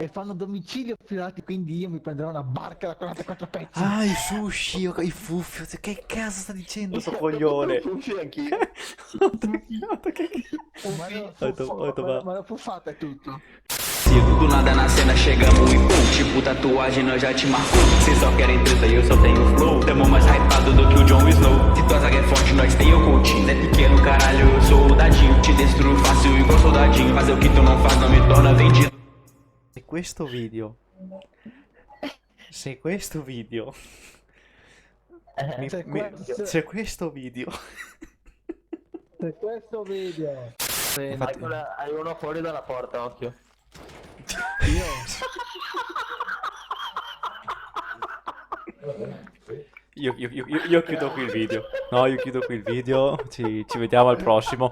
e fanno domicilio filati, quindi io mi prenderò una barca da 44 pezzi. Ah, i sushi, i fuffi. Che cazzo sta dicendo sto Ho detto coglione? sushi anch'io. Ho detto che... Ma no, Ho detto, ma... ma la fuffata è tutto. Do nada na cena chegamos e pum, tipo tatuagem nós já te marcou. Cês só querem treta e eu só tenho flow. Tamo mais hypado do que o Jon Snow. Se tua zaga é forte, nós tem o coaching. É pequeno, caralho, eu sou o dadinho. Te destruo fácil igual soldadinho. Fazer o que tu não faz não me torna vendido. Se questo video... Se questo video... Se questo- Se questo video... Se questo video... Infatti- Michael, hai uno fuori dalla porta, occhio. Io... Io chiudo qui il video. No, io chiudo qui il video. Ci vediamo al prossimo.